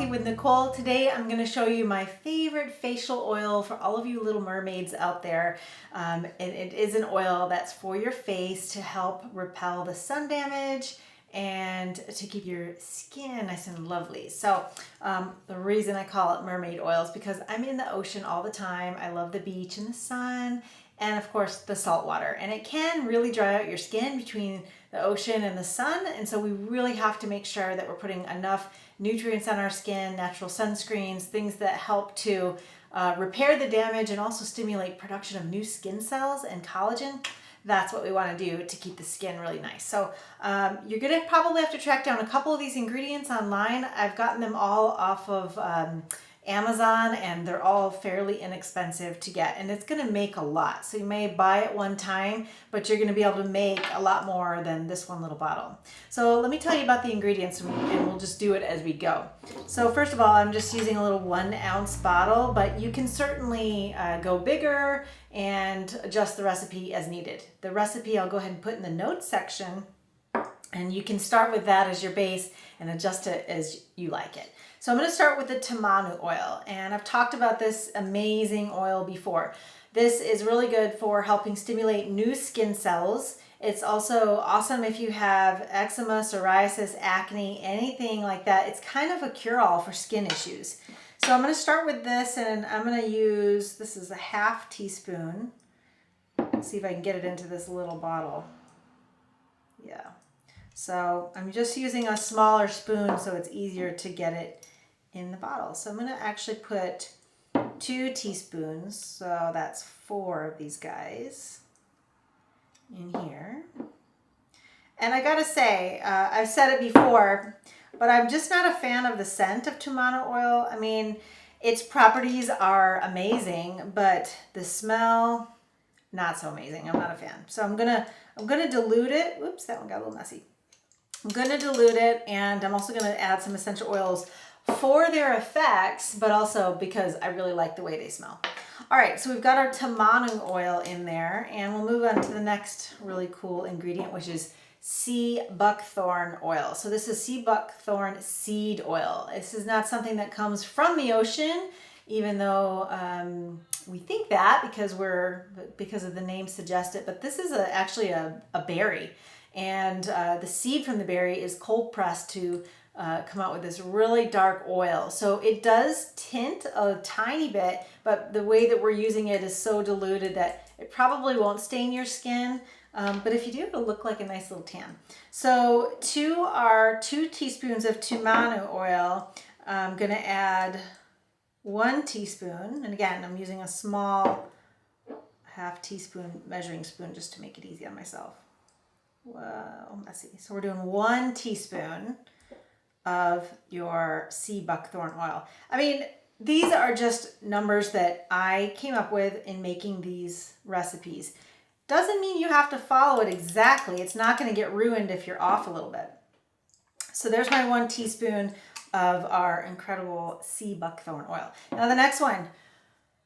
Healthy with Nicole. Today I'm going to show you my favorite facial oil for all of you little mermaids out there. And it is an oil that's for your face to help repel the sun damage and to keep your skin nice and lovely. So the reason I call it mermaid oil is because I'm in the ocean all the time. I love the beach and the sun and of course the salt water, and it can really dry out your skin between the ocean and the sun, and so we really have to make sure that we're putting enough nutrients on our skin, natural sunscreens, things that help to repair the damage and also stimulate production of new skin cells and collagen. That's what we want to do to keep the skin really nice. So you're going to probably have to track down a couple of these ingredients online. I've gotten them all off of Amazon, and they're all fairly inexpensive to get, and it's going to make a lot. So you may buy it one time, but you're going to be able to make a lot more than this one little bottle. So let me tell you about the ingredients, and we'll just do it as we go. So first of all, I'm just using a little 1 ounce bottle, but you can certainly go bigger and adjust the recipe as needed. The recipe I'll go ahead and put in the notes section, and you can start with that as your base and adjust it as you like it. So I'm going to start with the tamanu oil, and I've talked about this amazing oil before. This is really good for helping stimulate new skin cells. It's also awesome if you have eczema, psoriasis, acne, anything like that. It's kind of a cure-all for skin issues. So I'm going to start with this, and I'm going to use, this is a ½ teaspoon. Let's see if I can get it into this little bottle. Yeah. So I'm just using a smaller spoon so it's easier to get it in the bottle. So I'm going to actually put 2 teaspoons, so that's 4 of these guys in here. And I gotta say, I've said it before, but I'm just not a fan of the scent of tamanu oil. I mean, its properties are amazing, but the smell, not so amazing. I'm not a fan. So I'm gonna dilute it. Oops, that one got a little messy. I'm gonna dilute it, and I'm also gonna add some essential oils for their effects, but also because I really like the way they smell. All right, so we've got our tamanu oil in there, and we'll move on to the next really cool ingredient, which is seabuckthorn oil. So this is seabuckthorn seed oil. This is not something that comes from the ocean, even though we think that because of the name suggests it, but this is actually a berry, and the seed from the berry is cold pressed to come out with this really dark oil. So it does tint a tiny bit, but the way that we're using it is so diluted that it probably won't stain your skin. But if you do, it'll look like a nice little tan. So to our 2 teaspoons of tamanu oil, I'm going to add 1 teaspoon. And again, I'm using a small ½ teaspoon measuring spoon just to make it easy on myself. Whoa, messy. So we're doing 1 teaspoon of your seabuckthorn oil. I mean, these are just numbers that I came up with in making these recipes. Doesn't mean you have to follow it exactly. It's not going to get ruined if you're off a little bit. So there's my 1 teaspoon of our incredible seabuckthorn oil. Now the next one,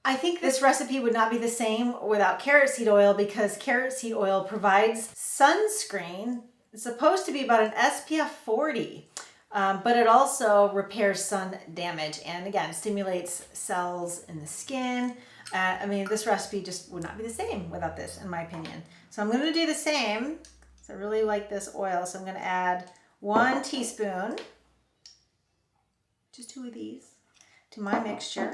I think this recipe would not be the same without carrot seed oil, because carrot seed oil provides sunscreen. It's supposed to be about an SPF 40. But it also repairs sun damage and again stimulates cells in the skin. I mean, this recipe just would not be the same without this, in my opinion. So I'm going to do the same. So I really like this oil, so I'm going to add 1 teaspoon, just 2 of these, to my mixture.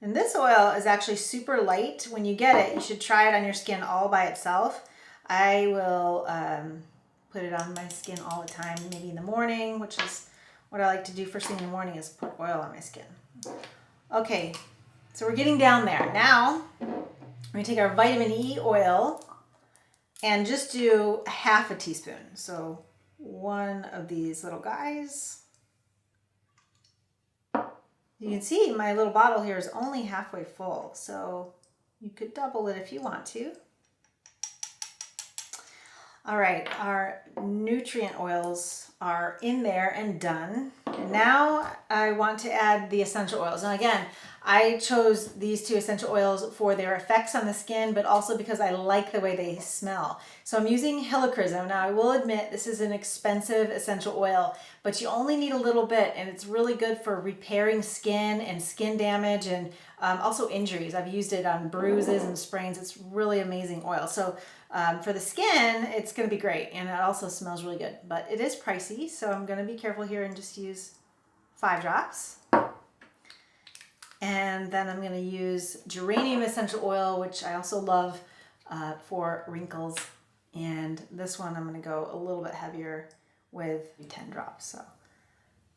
And this oil is actually super light. When you get it, you should try it on your skin all by itself. I will put it on my skin all the time, maybe in the morning, which is what I like to do first thing in the morning, is put oil on my skin. Okay, so we're getting down there. Now, we're going to take our vitamin E oil and just do ½ teaspoon. So 1 of these little guys. You can see my little bottle here is only halfway full, so you could double it if you want to. All right, our nutrient oils are in there and done. And now I want to add the essential oils. And again, I chose these two essential oils for their effects on the skin, but also because I like the way they smell. So I'm using helichrysum. Now I will admit this is an expensive essential oil, but you only need a little bit, and it's really good for repairing skin and skin damage and also injuries. I've used it on bruises and sprains. It's really amazing oil. So for the skin, it's going to be great, and it also smells really good, but it is pricey, so I'm going to be careful here and just use 5 drops. And then I'm going to use geranium essential oil, which I also love for wrinkles. And this one I'm going to go a little bit heavier with 10 drops. So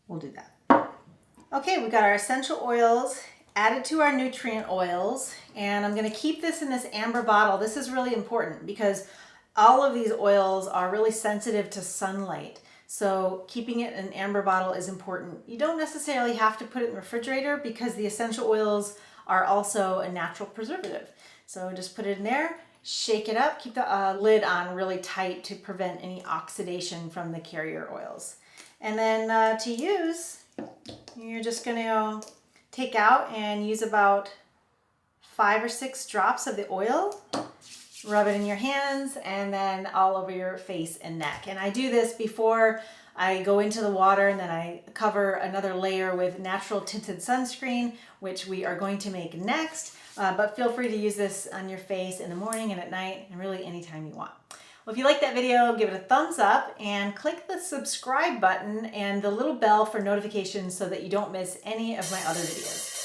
we'll do that. Okay, we've got our essential oils added to our nutrient oils. And I'm going to keep this in this amber bottle. This is really important because all of these oils are really sensitive to sunlight. So keeping it in an amber bottle is important. You don't necessarily have to put it in the refrigerator because the essential oils are also a natural preservative. So just put it in there, shake it up, keep the lid on really tight to prevent any oxidation from the carrier oils. And then to use, you're just gonna take out and use about 5 or 6 drops of the oil. Rub it in your hands and then all over your face and neck. And I do this before I go into the water, and then I cover another layer with natural tinted sunscreen, which we are going to make next. But feel free to use this on your face in the morning and at night, and really anytime you want. Well, if you like that video, give it a thumbs up and click the subscribe button and the little bell for notifications so that you don't miss any of my other videos.